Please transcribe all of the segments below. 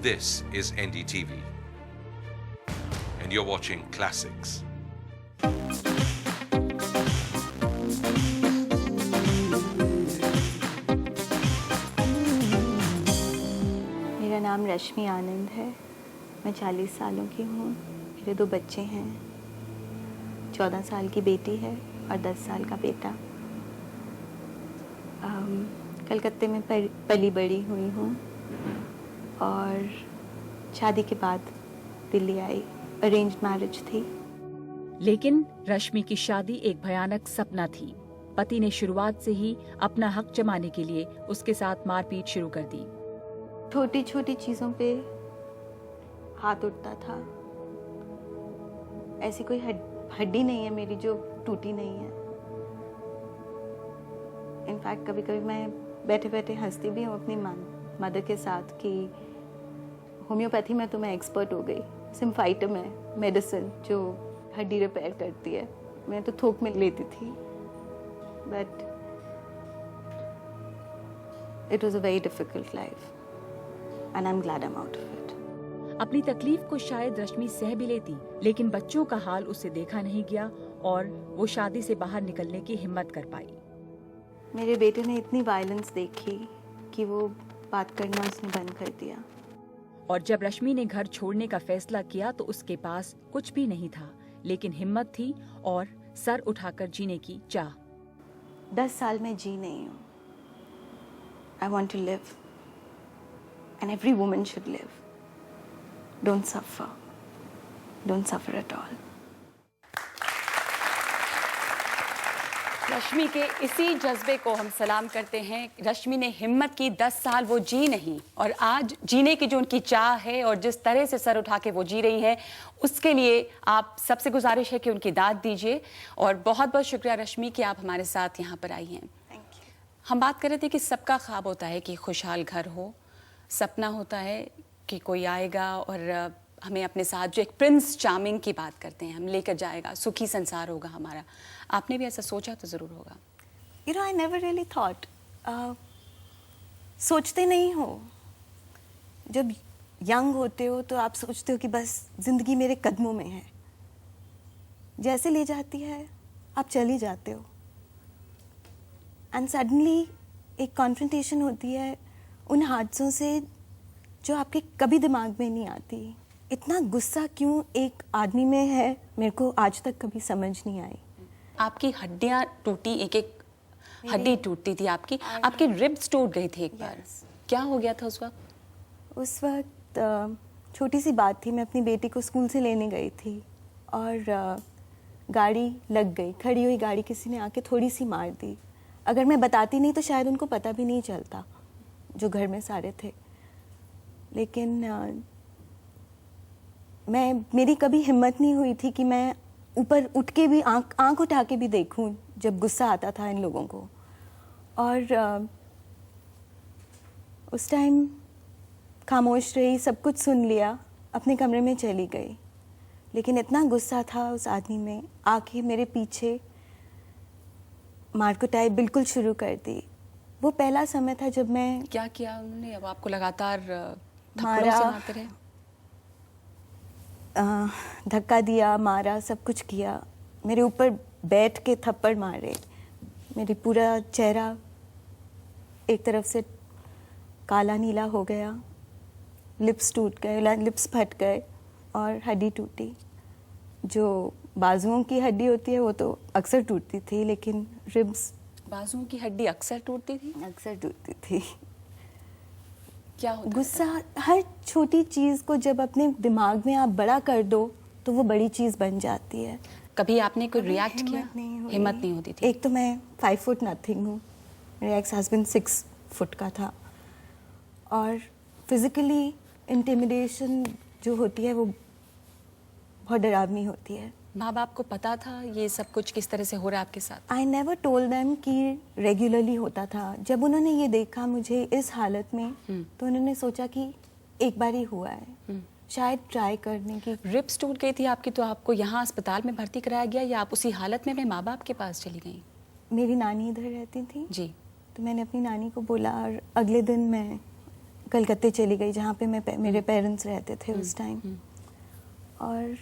This is NDTV, and you're watching Classics. मेरा नाम रश्मि आनंद है। मैं 40 सालों की हूँ। मेरे 2 बच्चे हैं, 14 साल की बेटी है और 10 साल का बेटा। कलकत्ते में पली बड़ी हुई हूँ और शादी के बाद दिल्ली आई। अरेंज्ड मैरिज थी। लेकिन रश्मि की शादी एक भयानक सपना थी। पति ने शुरुआत से ही अपना हक जमाने के लिए उसके साथ मारपीट शुरू कर दी। छोटी छोटी चीज़ों पे हाथ उठता था। ऐसी कोई हड्डी नहीं है मेरी जो टूटी नहीं है। इनफैक्ट कभी कभी मैं बैठे बैठे हंसती भी हूँ अपनी मदर के साथ कि होम्योपैथी में तो मैं एक्सपर्ट हो गई। सिम्फाइटम है मेडिसिन जो हड्डी रिपेयर करती है। मैं तो थोक में लेती थी, but it was a very difficult life and I am glad I am out of it. अपनी तकलीफ को शायद रश्मि सह भी लेती, लेकिन बच्चों का हाल उससे देखा नहीं गया और वो शादी से बाहर निकलने की हिम्मत कर पाई। मेरे बेटे ने इतनी वायलेंस देखी कि वो बात करना उसने बंद कर दिया। और जब रश्मि ने घर छोड़ने का फैसला किया तो उसके पास कुछ भी नहीं था, लेकिन हिम्मत थी और सर उठाकर जीने की चाह। 10 साल में जी नहीं हूँ। I want to live and every woman should live. Don't suffer at all. Rashmi के इसी जज्बे को हम सलाम करते हैं। रश्मि ने हिम्मत की, 10 साल वो जी नहीं और आज जीने की जो उनकी चाह है और जिस तरह से सर उठा के वो जी रही हैं, उसके लिए आप सबसे गुजारिश है कि उनकी दाद दीजिए। और बहुत बहुत शुक्रिया रश्मि कि आप हमारे साथ यहाँ पर आई हैं। Thank you. हम बात कर रहे थे कि सबका ख्वाब होता है कि खुशहाल घर हो, सपना होता है कि कोई आएगा और हमें अपने साथ, जो एक प्रिंस चार्मिंग की बात करते हैं, हम लेकर जाएगा, सुखी संसार होगा हमारा। आपने भी ऐसा सोचा तो ज़रूर होगा। You know, I never really thought. सोचते नहीं हो। जब यंग होते हो तो आप सोचते हो कि बस जिंदगी मेरे कदमों में है, जैसे ले जाती है आप चली जाते हो। एंड सडनली एक कॉन्फ्रंटेशन होती है उन हादसों से जो आपके कभी दिमाग में नहीं आती। इतना गुस्सा क्यों एक आदमी में है, मेरे को आज तक कभी समझ नहीं आई। आपकी हड्डियां टूटी, एक एक हड्डी टूटती थी आपकी रिब्स टूट गई थी एक बार। क्या हो गया था उस वक्त? उस वक्त छोटी सी बात थी। मैं अपनी बेटी को स्कूल से लेने गई थी और गाड़ी लग गई। खड़ी हुई गाड़ी किसी ने आके थोड़ी सी मार दी। अगर मैं बताती नहीं तो शायद उनको पता भी नहीं चलता, जो घर में सारे थे। लेकिन मेरी कभी हिम्मत नहीं हुई थी कि मैं ऊपर उठ के भी आंख उठा के भी देखूं जब गुस्सा आता था इन लोगों को। और उस टाइम खामोश रही, सब कुछ सुन लिया, अपने कमरे में चली गई। लेकिन इतना गुस्सा था उस आदमी में, आके मेरे पीछे मार कुटाई बिल्कुल शुरू कर दी। वो पहला समय था जब मैं। क्या किया उन्होंने? अब आपको लगातार थप्पड़ों मारा, से मारते रहे? धक्का दिया, मारा, सब कुछ किया। मेरे ऊपर बैठ के थप्पड़ मारे। मेरी पूरा चेहरा एक तरफ से काला नीला हो गया, लिप्स टूट गए, लिप्स फट गए और हड्डी टूटी। जो बाजुओं की हड्डी होती है वो तो अक्सर टूटती थी, लेकिन रिब्स। बाजुओं की हड्डी अक्सर टूटती थी? अक्सर टूटती थी। क्या होता गुस्सा, हर छोटी चीज़ को जब अपने दिमाग में आप बड़ा कर दो तो वो बड़ी चीज़ बन जाती है। कभी आपने कोई रिएक्ट किया? हिम्मत नहीं होती थी। एक तो मैं 5 फुट नथिंग हूँ, मेरा एक्स हस्बैंड 6 फुट का था। और फिजिकली इंटिमिडेशन जो होती है वो बहुत डरावनी होती है। माँ बाप को पता था ये सब कुछ किस तरह से हो रहा है आपके साथ? आई नेवर टोल्ड देम कि रेगुलरली होता था। जब उन्होंने ये देखा मुझे इस हालत में, तो उन्होंने सोचा कि एक बार ही हुआ है, शायद ट्राई करने की। रिब्स टूट गई थी आपकी, तो आपको यहाँ अस्पताल में भर्ती कराया गया या आप उसी हालत में अपने माँ बाप के पास चली गई? मेरी नानी इधर रहती थी जी। तो मैंने अपनी नानी को बोला और अगले दिन मैं कलकत्ते चली गई जहाँ पे मेरे पेरेंट्स रहते थे उस टाइम, और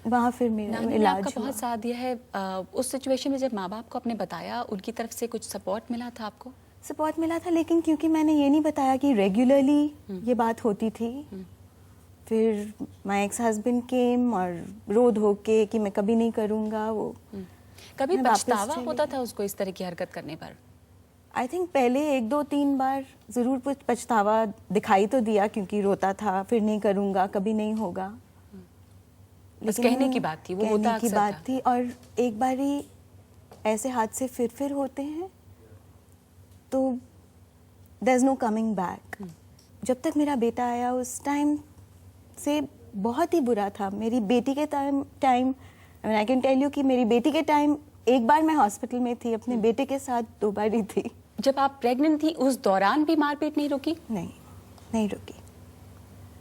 वहाँ फिर मेरा नानी ने इलाज आपका हुआ। बहुत साथ दिया है। उस सिचुएशन में जब माँ बाप को आपने बताया, उनकी तरफ से कुछ सपोर्ट मिला था आपको? सपोर्ट मिला था, लेकिन क्योंकि मैंने ये नहीं बताया कि रेगुलरली ये बात होती थी, फिर माय एक्स हस्बैंड केम और रो धो के कि मैं कभी नहीं करूँगा वो। कभी मैं वापस पछतावा चली होता गई। था उसको इस तरह की हरकत करने पर? आई थिंक पहले 1-2-3 बार ज़रूर कुछ पछतावा दिखाई तो दिया, क्योंकि रोता था, फिर नहीं करूँगा, कभी नहीं होगा। बस कहने की बात थी, वो होता कहने की अक्सर बात था। थी। और एक बार ही ऐसे हादसे फिर होते हैं तो there is no coming back. जब तक मेरा बेटा आया उस टाइम से बहुत ही बुरा था। मेरी बेटी के time I can tell you कि मेरी बेटी के टाइम एक बार मैं हॉस्पिटल में थी, अपने बेटे के साथ 2 बार ही थी। जब आप प्रेग्नेंट थी उस दौरान भी मारपीट नहीं रुकी? नहीं रुकी।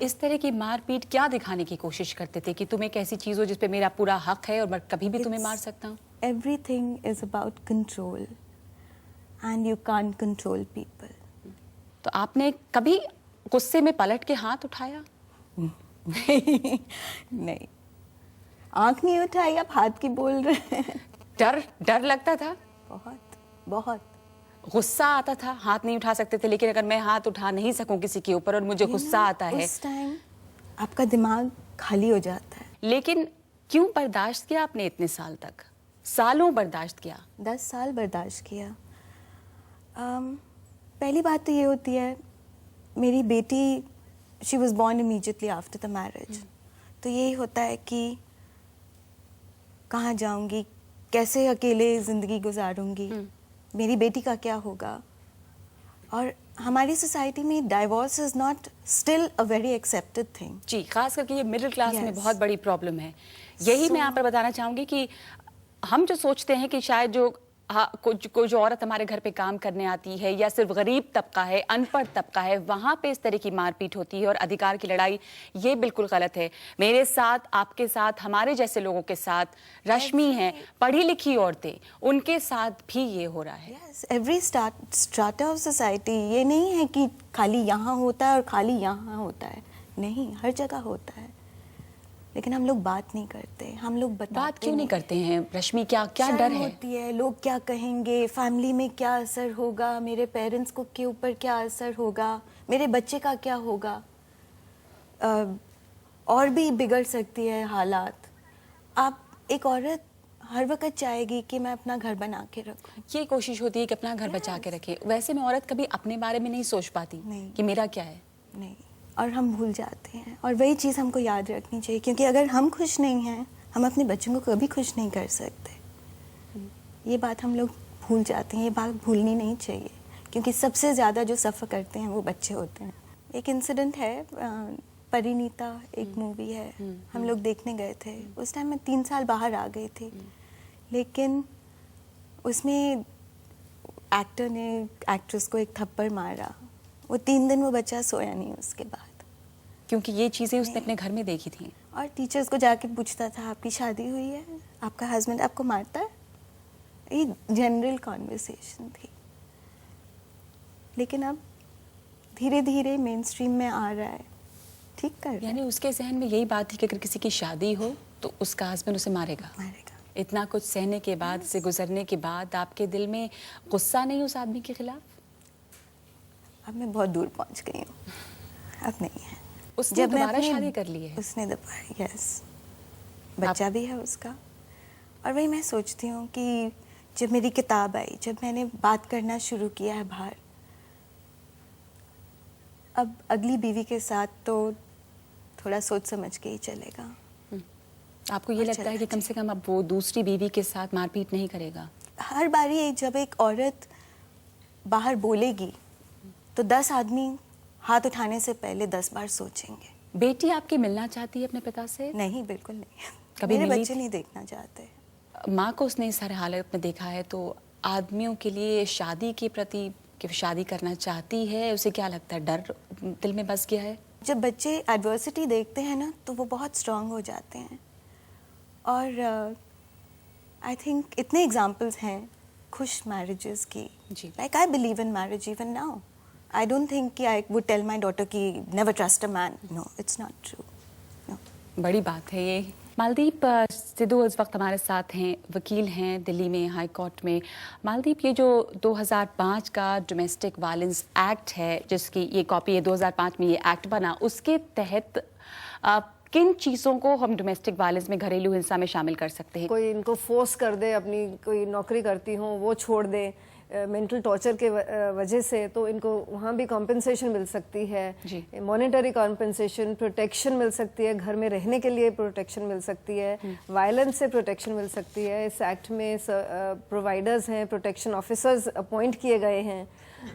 इस तरह की मारपीट क्या दिखाने की कोशिश करते थे कि तुम एक ऐसी चीज हो जिस पे मेरा पूरा हक है और मैं कभी भी तुम्हें मार सकता हूँ? Everything is about control and you can't control people. तो आपने कभी गुस्से में पलट के हाथ उठाया? नहीं, आंख नहीं उठाई, आप हाथ की बोल रहे हैं। डर लगता था? बहुत। गुस्सा आता था? हाथ नहीं उठा सकते थे, लेकिन अगर मैं हाथ उठा नहीं सकूं किसी के ऊपर और मुझे गुस्सा आता है, उस टाइम आपका दिमाग खाली हो जाता है। लेकिन क्यों बर्दाश्त किया आपने इतने साल तक? सालों बर्दाश्त किया? 10 साल बर्दाश्त किया। पहली बात तो ये होती है, मेरी बेटी she was born immediately after the marriage, तो यही होता है कि कहाँ जाऊंगी, कैसे अकेले ज़िंदगी गुजारूंगी, मेरी बेटी का क्या होगा। और हमारी सोसाइटी में divorce is not still a very accepted thing. जी, खास करके ये मिडिल क्लास में Yes. बहुत बड़ी प्रॉब्लम है। यही मैं यहाँ पर बताना चाहूंगी कि हम जो सोचते हैं कि शायद जो कोई जो औरत हमारे घर पे काम करने आती है या सिर्फ गरीब तबका है, अनपढ़ तबका है, वहां पे इस तरह की मारपीट होती है और अधिकार की लड़ाई, ये बिल्कुल गलत है। मेरे साथ, आपके साथ, हमारे जैसे लोगों के साथ, रश्मि हैं, पढ़ी लिखी औरतें, उनके साथ भी ये हो रहा है। Yes, every strata of society. ये नहीं है कि खाली यहाँ होता है और खाली यहाँ होता है, नहीं, हर जगह होता है, लेकिन हम लोग बात नहीं करते, हम लोग बात क्यों नहीं करते हैं रश्मि? क्या शर्म डर है? होती है, लोग क्या कहेंगे, फैमिली में क्या असर होगा, मेरे पेरेंट्स को के ऊपर क्या असर होगा, मेरे बच्चे का क्या होगा, और भी बिगड़ सकती है हालात। आप एक औरत हर वक्त चाहेगी कि मैं अपना घर बना के रखूं। ये कोशिश होती है कि अपना घर बचा के रखे। वैसे में औरत कभी अपने बारे में नहीं सोच पाती नहीं। कि मेरा क्या है। नहीं, और हम भूल जाते हैं, और वही चीज़ हमको याद रखनी चाहिए, क्योंकि अगर हम खुश नहीं हैं, हम अपने बच्चों को कभी खुश नहीं कर सकते। ये बात हम लोग भूल जाते हैं, ये बात भूलनी नहीं चाहिए, क्योंकि सबसे ज़्यादा जो सफ़र करते हैं वो बच्चे होते हैं। एक इंसिडेंट है, परिणीता एक मूवी है, हम लोग देखने गए थे। उस टाइम मैं 3 साल बाहर आ गई थी, लेकिन उसमें एक्टर ने एक्ट्रेस को एक थप्पड़ मारा। वो 3 दिन वो बच्चा सोया नहीं उसके बाद। क्योंकि ये चीजें उसने अपने घर में देखी थी। और टीचर्स को जाके पूछता था, आपकी शादी हुई है, आपका हस्बैंड आपको मारता है। ये जनरल कॉन्वर्सेशन थी, लेकिन अब धीरे धीरे मेन स्ट्रीम में आ रहा है, ठीक कर रहा है। यानी उसके जहन में यही बात थी कि अगर किसी की शादी हो तो उसका हस्बैंड उसे मारेगा। इतना कुछ सहने के बाद, से गुजरने के बाद, आपके दिल में गुस्सा नहीं उस आदमी के खिलाफ? अब मैं बहुत दूर पहुंच गई हूँ, अब नहीं है। उसने मैं दोबारा अपने- शादी कर ली है? उसने दोबारा, यस, बच्चा भी है उसका। और वही मैं सोचती हूँ कि जब मेरी किताब आई, जब मैंने बात करना शुरू किया है बाहर, अब अगली बीवी के साथ तो थोड़ा सोच समझ के ही चलेगा। आपको ये और लगता है कि चलना कम से कम अब वो दूसरी बीवी के साथ मारपीट नहीं करेगा? हर बारी जब एक औरत बाहर बोलेगी तो 10 आदमी हाथ उठाने से पहले 10 बार सोचेंगे। बेटी आपकी मिलना चाहती है अपने पिता से? नहीं, बिल्कुल नहीं। कभी मेरे मिली बच्चे थी? नहीं देखना चाहते। माँ को उसने इस सारे हालत में देखा है, तो आदमियों के लिए शादी के प्रति, कि शादी करना चाहती है, उसे क्या लगता है, डर दिल में बस गया है? जब बच्चे एडवर्सिटी देखते हैं ना, तो वो बहुत स्ट्रांग हो जाते हैं। और आई थिंक इतने एग्जाम्पल्स हैं खुश मैरिजेस की। जी। Like I believe in marriage even now. I don't think कि I would tell my daughter कि never trust a man. No, it's not true. No. बड़ी बात है ये. मालदीप सिद्धू इस वक्त हमारे साथ हैं, वकील हैं दिल्ली में हाई कोर्ट में. मालदीप, ये जो 2005 का डोमेस्टिक वायलेंस एक्ट है, जिसकी ये कॉपी है, 2005 में ये एक्ट बना, उसके तहत किन चीज़ों को हम डोमेस्टिक वायलेंस में, घरेलू हिंसा में शामिल कर सकते हैं? कोई इनको फोर्स कर दे, अपनी कोई नौकरी करती हो वो छोड़ दे मेंटल टॉर्चर के वजह से, तो इनको वहाँ भी कॉम्पेंसेशन मिल सकती है. मॉनेटरी कॉम्पेंसेशन, प्रोटेक्शन मिल सकती है, घर में रहने के लिए प्रोटेक्शन मिल सकती है, वायलेंस से प्रोटेक्शन मिल सकती है. इस एक्ट में प्रोवाइडर्स हैं, प्रोटेक्शन ऑफिसर्स अपॉइंट किए गए हैं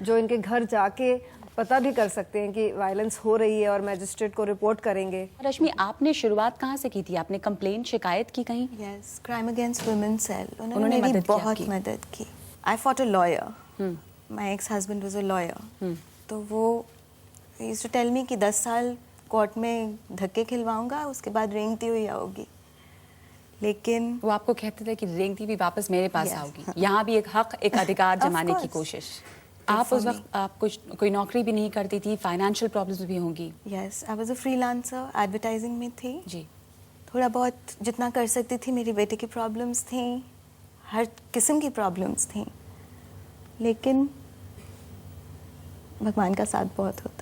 जो इनके घर जाके पता भी कर सकते हैं कि वायलेंस हो रही है और मैजिस्ट्रेट को रिपोर्ट करेंगे. रश्मि, आपने शुरुआत कहाँ से की थी? आपने कंप्लेन, शिकायत की कहीं? Yes, crime against women cell. उन्होंने मेरी मदद की बहुत आपकी? मदद की. I fought a lawyer. My ex husband was a lawyer. तो वो यूज्ड टू टेल मी कि 10 साल कोर्ट में धक्के खिलवाऊंगा, उसके बाद रेंगती हुई आओगी. लेकिन वो आपको कहते थे कि रेंगती भी वापस मेरे पास Yes. आओगी. यहाँ भी एक हक, एक अधिकार Of जमाने की course. कोशिश. Good आप for उस me. वक्त आप कुछ कोई नौकरी भी नहीं करती थी, फाइनेंशियल प्रॉब्लम्स भी होंगी. Yes, I was a freelancer, advertising में थी. जी. थोड़ा बहुत जितना कर सकती थी. मेरी बेटे की प्रॉब्लम्स थी, हर किस्म की प्रॉब्लम्स थी, लेकिन भगवान का साथ बहुत होता.